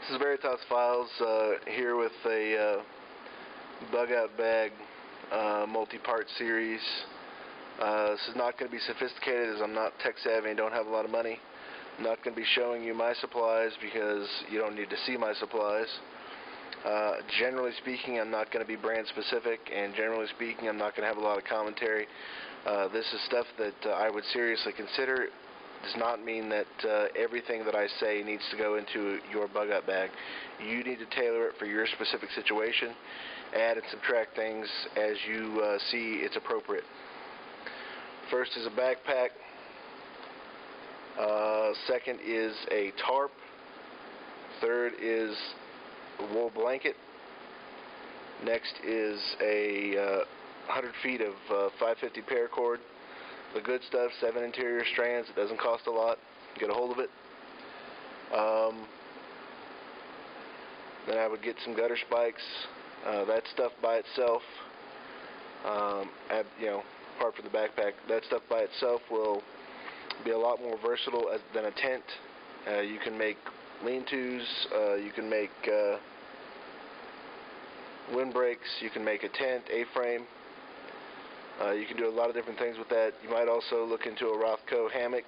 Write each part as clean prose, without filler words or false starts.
This is Veritas Files here with a bug out bag multi-part series. This is not going to be sophisticated as I'm not tech savvy and don't have a lot of money. I'm not going to be showing you my supplies because you don't need to see my supplies. Generally speaking, I'm not going to be brand specific, and generally speaking, I'm not going to have a lot of commentary. This is stuff that I would seriously consider. Does not mean that everything that I say needs to go into your bug out bag. You need to tailor it for your specific situation, add and subtract things as you see it's appropriate. First is a backpack. Second is a tarp. Third is a wool blanket. Next is a 100 feet of 550 paracord. The good stuff, 7 interior strands. It doesn't cost a lot. Get a hold of it. Then I would get some gutter spikes. That stuff by itself, apart from the backpack, that stuff by itself will be a lot more versatile than a tent. You can make lean-tos. You can make windbreaks. You can make a tent, A-frame. You can do a lot of different things with that. You might also look into a Rothko hammock.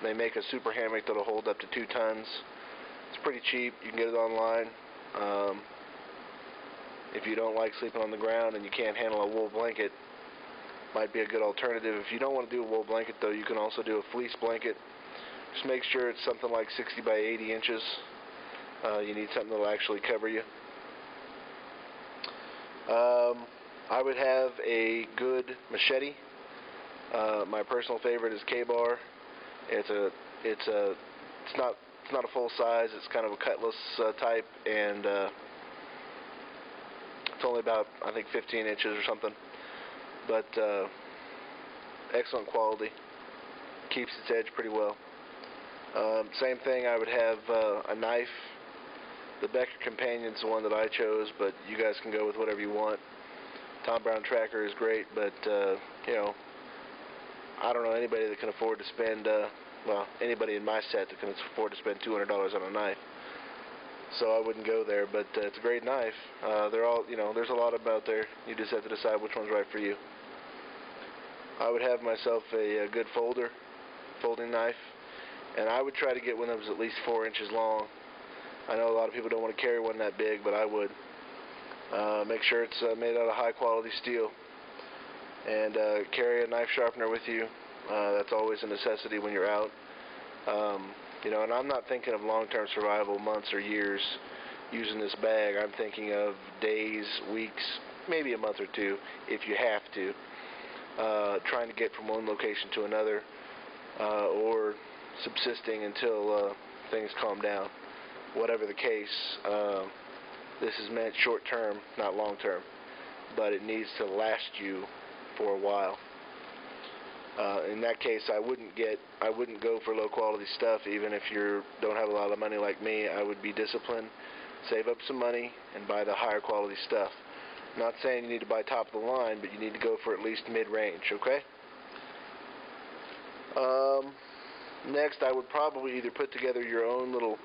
They make a super hammock that'll hold up to 2 tons. It's pretty cheap. You can get it online. If you don't like sleeping on the ground and you can't handle a wool blanket, might be a good alternative. If you don't want to do a wool blanket, though, you can also do a fleece blanket. Just make sure it's something like 60 by 80 inches. You need something that'll actually cover you. I would have a good machete. My personal favorite is K-bar. It's not a full size. It's kind of a cutlass type, and it's only about, I think, 15 inches or something. But excellent quality. Keeps its edge pretty well. Same thing. I would have a knife. The Becker Companion's the one that I chose, but you guys can go with whatever you want. Tom Brown Tracker is great, but I don't know anybody that can afford to spend, anybody in my set that can afford to spend $200 on a knife. So I wouldn't go there, but it's a great knife. They're all, there's a lot about there. You just have to decide which one's right for you. I would have myself a good folding knife, and I would try to get one that was at least 4 inches long. I know a lot of people don't want to carry one that big, but I would. Make sure it's made out of high quality steel, and carry a knife sharpener with you. That's always a necessity when you're out. And I'm not thinking of long-term survival, months or years, using this bag. I'm thinking of days, weeks, maybe a month or two, if you have to, trying to get from one location to another, or subsisting until things calm down. Whatever the case, this is meant short-term, not long-term, but it needs to last you for a while. In that case, I wouldn't go for low-quality stuff, even if you don't have a lot of money like me. I would be disciplined, save up some money, and buy the higher quality stuff. I'm not saying you need to buy top of the line, but you need to go for at least mid-range, okay? Next, I would probably either put together your own little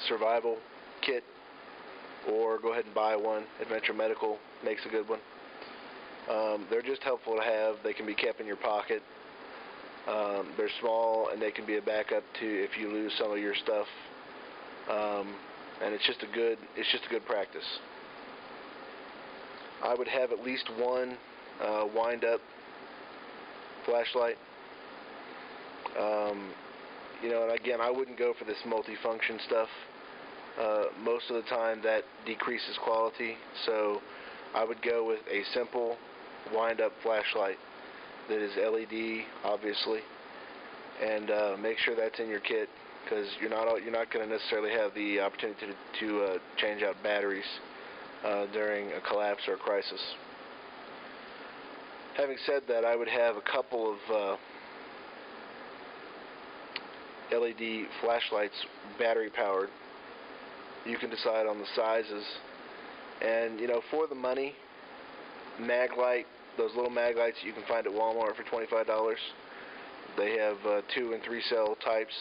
survival kit, or go ahead and buy one. Adventure Medical makes a good one. They're just helpful to have. They can be kept in your pocket. They're small, and they can be a backup to if you lose some of your stuff. And it's just a good practice. I would have at least one wind-up flashlight. And again, I wouldn't go for this multi-function stuff. Most of the time that decreases quality, so I would go with a simple wind-up flashlight that is LED, obviously, and make sure that's in your kit, because you're not going to necessarily have the opportunity to change out batteries during a collapse or a crisis. Having said that, I would have a couple of LED flashlights, battery powered. You can decide on the sizes, and for the money, mag light, those little mag lights you can find at Walmart for $25. They have 2 and 3 cell types.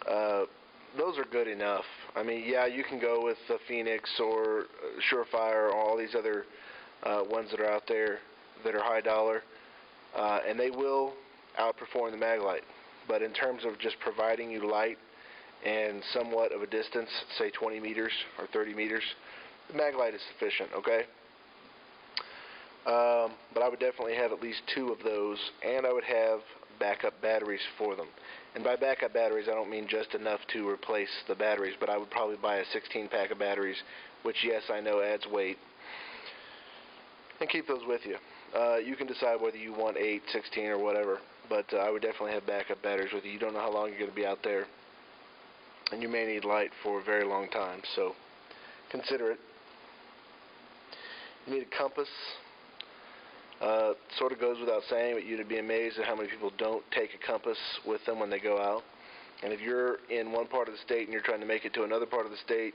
those are good enough. I mean, yeah, you can go with Phoenix or Surefire or all these other ones that are out there that are high dollar, and they will outperform the Maglite. But in terms of just providing you light and somewhat of a distance, say 20 meters or 30 meters, the Maglite is sufficient, okay? But I would definitely have at least 2 of those, and I would have backup batteries for them. And by backup batteries, I don't mean just enough to replace the batteries, but I would probably buy a 16-pack of batteries, which, yes, I know adds weight, and keep those with you. You can decide whether you want 8, 16, or whatever, but I would definitely have backup batteries with you. You don't know how long you're going to be out there, and you may need light for a very long time, so consider it. You need a compass. Sort of goes without saying, but you'd be amazed at how many people don't take a compass with them when they go out. And if you're in one part of the state and you're trying to make it to another part of the state,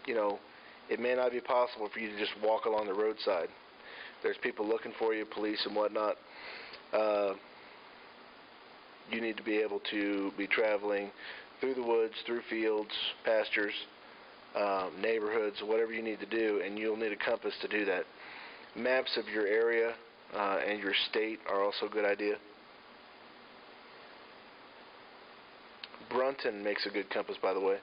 you know, it may not be possible for you to just walk along the roadside. There's people looking for you, police and whatnot. You need to be able to be traveling through the woods, through fields, pastures, neighborhoods, whatever you need to do, and you'll need a compass to do that. Maps of your area and your state are also a good idea. Brunton makes a good compass, by the way,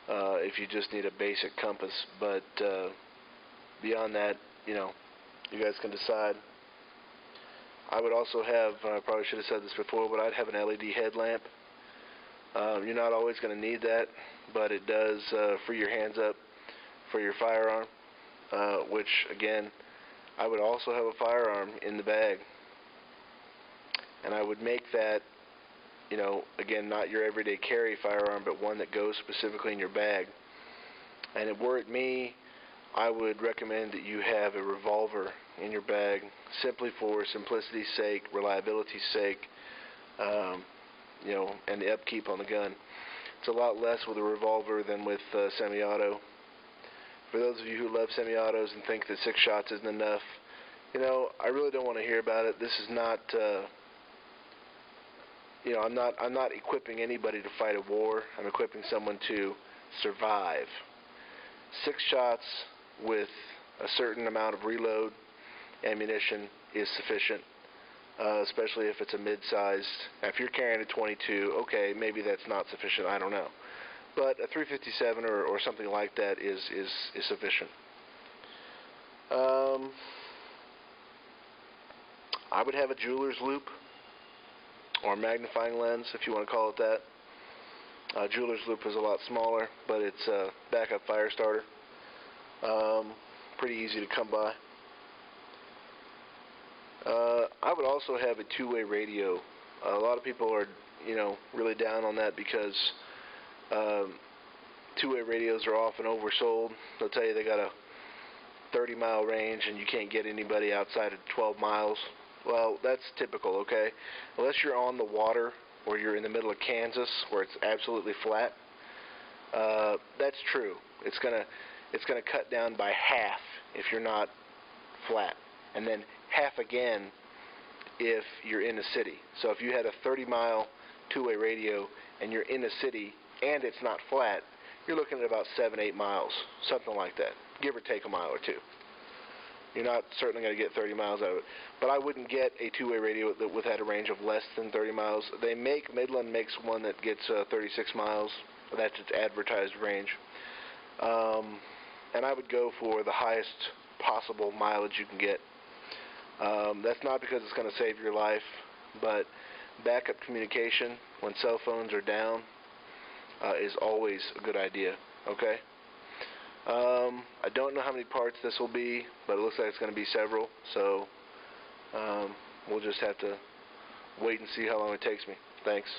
if you just need a basic compass. But beyond that, you know, you guys can decide. I would also have, I probably should have said this before, but I'd have an LED headlamp. You're not always going to need that, but it does free your hands up for your firearm, which, again, I would also have a firearm in the bag. And I would make that, you know, again, not your everyday carry firearm, but one that goes specifically in your bag. And if were it me, I would recommend that you have a revolver in your bag, simply for simplicity's sake, reliability's sake, you know, and the upkeep on the gun. It's a lot less with a revolver than with semi-auto. For those of you who love semi-autos and think that 6 shots isn't enough, you know, I really don't want to hear about it. This is not, you know, I'm not equipping anybody to fight a war. I'm equipping someone to survive. 6 shots with a certain amount of reload ammunition is sufficient, especially if it's a mid-sized. If you're carrying a 22, okay, maybe that's not sufficient. I don't know. But a 357 or something like that is sufficient. I would have a jeweler's loop or magnifying lens, if you want to call it that. Jeweler's loop is a lot smaller, but it's a backup fire starter. Pretty easy to come by. I would also have a 2-way radio. A lot of people are, you know, really down on that because 2-way radios are often oversold. They'll tell you they got a 30-mile range and you can't get anybody outside of 12 miles. Well, that's typical, okay? Unless you're on the water or you're in the middle of Kansas where it's absolutely flat, that's true. It's gonna cut down by half if you're not flat, and then half again if you're in a city. So if you had a 30-mile 2-way radio and you're in a city and it's not flat, you're looking at about 7-8 miles, something like that, give or take a mile or 2. You're not certainly going to get 30 miles out of it. But I wouldn't get a 2-way radio that would have a range of less than 30 miles. Midland makes one that gets 36 miles. That's its advertised range. And I would go for the highest possible mileage you can get. That's not because it's going to save your life, but backup communication when cell phones are down is always a good idea, okay? I don't know how many parts this will be, but it looks like it's going to be several, so we'll just have to wait and see how long it takes me. Thanks.